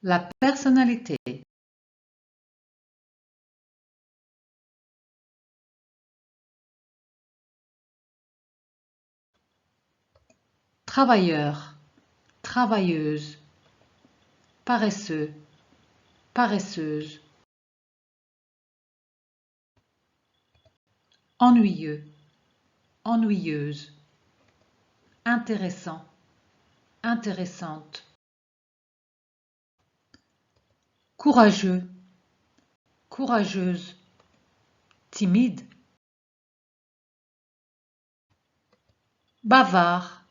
La personnalité. Travailleur, travailleuse. Paresseux, paresseuse. Ennuyeux, ennuyeuse. Intéressant, intéressante. Courageux, courageuse. Timide. Bavard,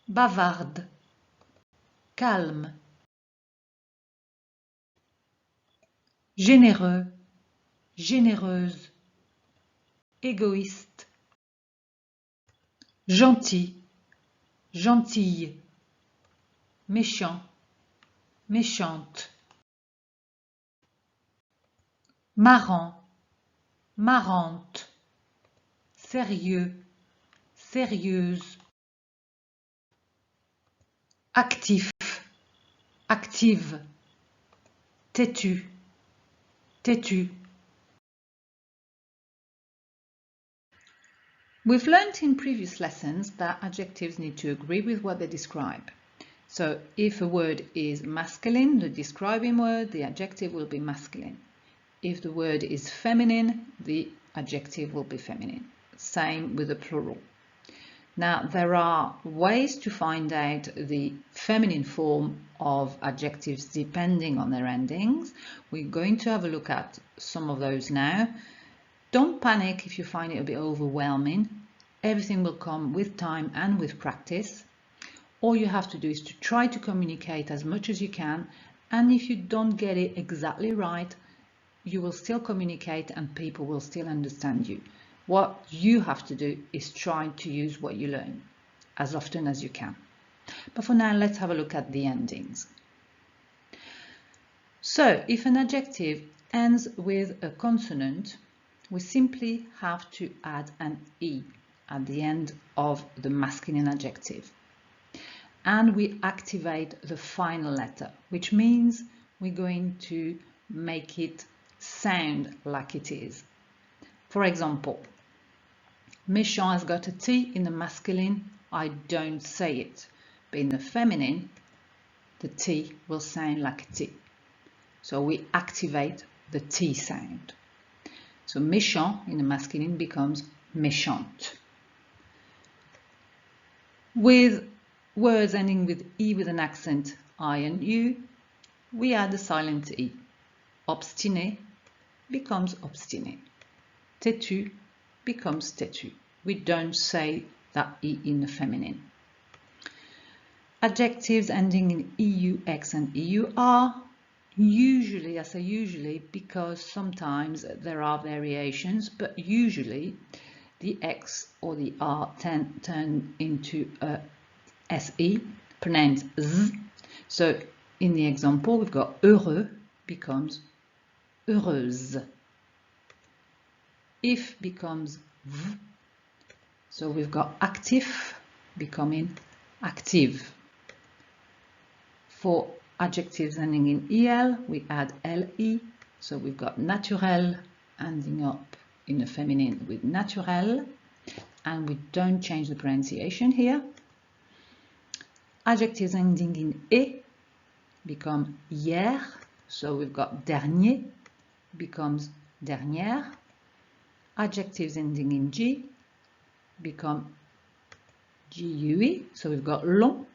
bavarde. Calme. Généreux, généreuse. Égoïste. Gentil, gentille. Méchant, méchante. Marrant, marrante. Sérieux, sérieuse. Actif, active. Têtu, têtu. We've learned in previous lessons that adjectives need to agree with what they describe. So if a word is masculine, the describing word, the adjective will be masculine. If the word is feminine, the adjective will be feminine. Same with the plural. Now, there are ways to find out the feminine form of adjectives depending on their endings. We're going to have a look at some of those now. Don't panic if you find it a bit overwhelming. Everything will come with time and with practice. All you have to do is to try to communicate as much as you can, and if you don't get it exactly right, you will still communicate and people will still understand you. What you have to do is try to use what you learn as often as you can. But for now, let's have a look at the endings. So, if an adjective ends with a consonant, we simply have to add an E at the end of the masculine adjective. And we activate the final letter, which means we're going to make it sound like it is. For example, méchant has got a T in the masculine, I don't say it. But in the feminine, the T will sound like a T. So we activate the T sound. So méchant in the masculine becomes méchante. With words ending with E with an accent I and U, we add a silent E. Obstiné becomes obstiné. Têtu becomes têtu. We don't say that E in the feminine. Adjectives ending in EUX and EUR, usually, I say usually because sometimes there are variations, but usually the X or the R turn into a SE, pronounced Z. So in the example, we've got heureux becomes heureuse. If becomes V. So we've got actif becoming active. For adjectives ending in EL, we add LE. So we've got naturel ending up in the feminine with naturel. And we don't change the pronunciation here. Adjectives ending in E become hier. So we've got dernier becomes dernière. Adjectives ending in G become GUE. So we've got long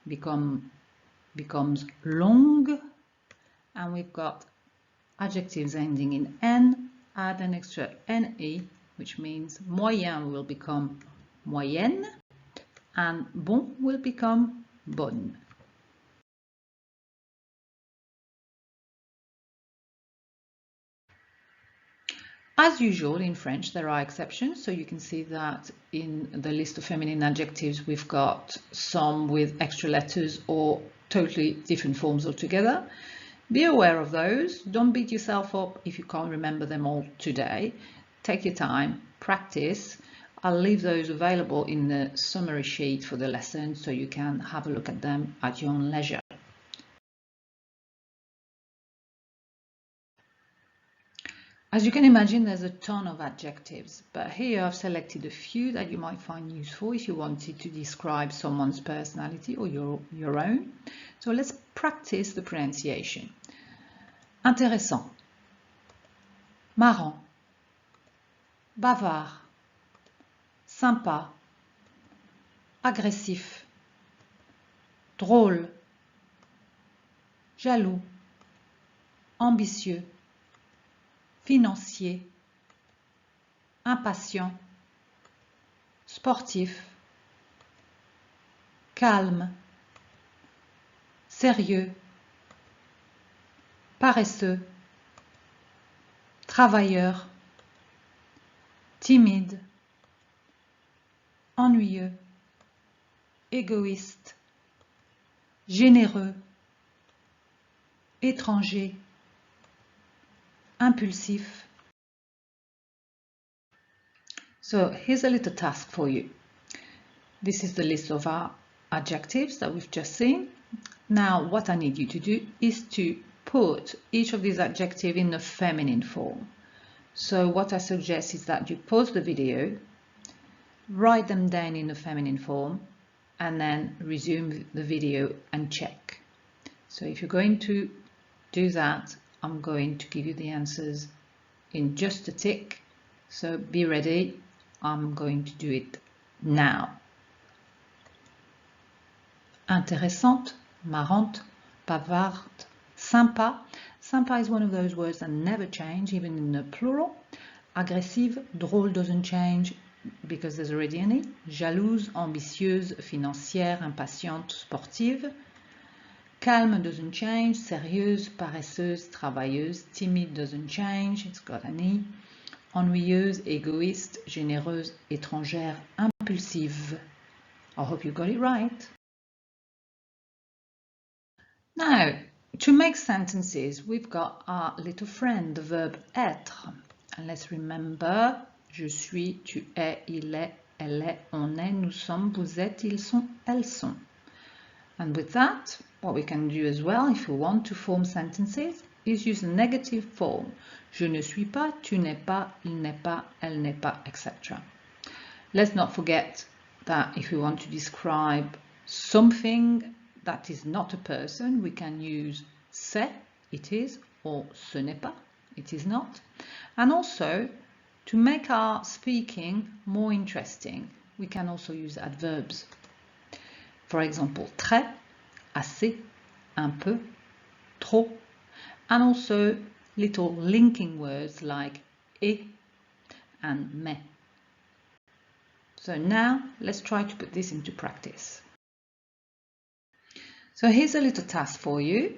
becomes longue. And we've got adjectives ending in N, add an extra NE, which means moyen will become moyenne and bon will become bonne. As usual in French, there are exceptions, so you can see that in the list of feminine adjectives we've got some with extra letters or totally different forms altogether. Be aware of those. Don't beat yourself up if you can't remember them all today. Take your time, practice. I'll leave those available in the summary sheet for the lesson so you can have a look at them at your own leisure. As you can imagine, there's a ton of adjectives, but here I've selected a few that you might find useful if you wanted to describe someone's personality or your own. So let's practice the pronunciation. Intéressant, marrant, bavard, sympa, agressif, drôle, jaloux, ambitieux, financier, impatient, sportif, calme, sérieux, paresseux, travailleur, timide, ennuyeux, égoïste, généreux, étranger, impulsif. So here's a little task for you. This is the list of our adjectives that we've just seen. Now what I need you to do is to put each of these adjectives in the feminine form. So what I suggest is that you pause the video, write them down in the feminine form, and then resume the video and check. So if you're going to do that, I'm going to give you the answers in just a tick. So be ready. I'm going to do it now. Intéressante, marrante, bavarde, sympa. Sympa is one of those words that never change, even in the plural. Agressive, drôle doesn't change because there's already an E. Jalouse, ambitieuse, financière, impatiente, sportive. Calme doesn't change. Sérieuse, paresseuse, travailleuse. Timide doesn't change, it's got an E. Ennuyeuse, égoïste, généreuse, étrangère, impulsive. I hope you got it right. Now, to make sentences, we've got our little friend, the verb être. And let's remember, je suis, tu es, il est, elle est, on est, nous sommes, vous êtes, ils sont, elles sont. And with that, what we can do as well, if we want to form sentences, is use a negative form. Je ne suis pas, tu n'es pas, il n'est pas, elle n'est pas, etc. Let's not forget that if we want to describe something that is not a person, we can use c'est, it is, or ce n'est pas, it is not. And also, to make our speaking more interesting, we can also use adverbs. For example, très, assez, un peu, trop, and also little linking words like et and mais. So now let's try to put this into practice. So here's a little task for you.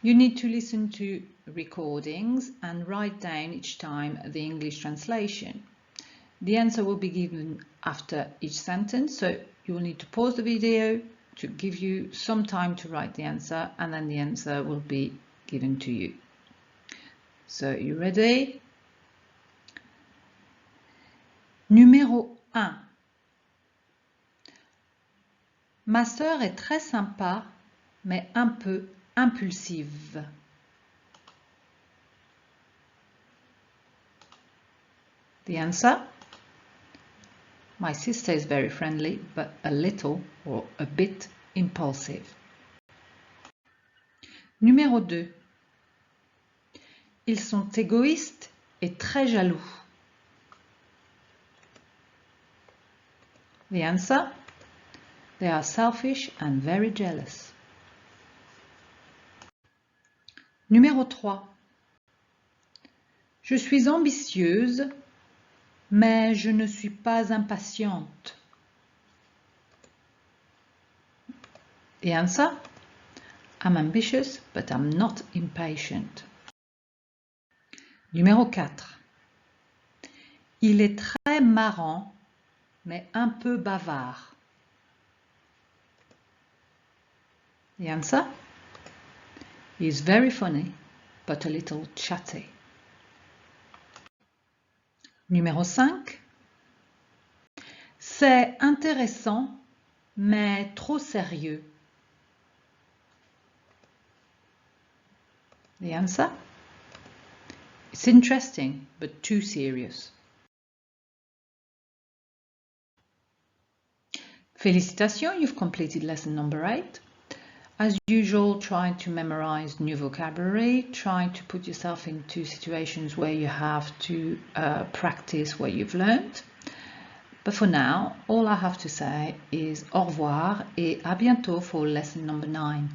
You need to listen to recordings and write down each time the English translation. The answer will be given after each sentence, so you will need to pause the video to give you some time to write the answer, and then the answer will be given to you. So, you ready? Numéro 1. Ma sœur est très sympa, mais un peu impulsive. The answer? My sister is very friendly, but a little or a bit impulsive. Numéro 2. Ils sont égoïstes et très jaloux. The answer? They are selfish and very jealous. Numéro 3. Je suis ambitieuse, mais je ne suis pas impatiente. The answer? I'm ambitious, but I'm not impatient. Numéro 4. Il est très marrant, mais un peu bavard. The answer? He is very funny, but a little chatty. Numéro 5. C'est intéressant, mais trop sérieux. The answer? It's interesting, but too serious. Félicitations, you've completed lesson number 8. As usual, try to memorize new vocabulary, try to put yourself into situations where you have to practice what you've learned. But for now, all I have to say is au revoir et à bientôt for lesson number 9.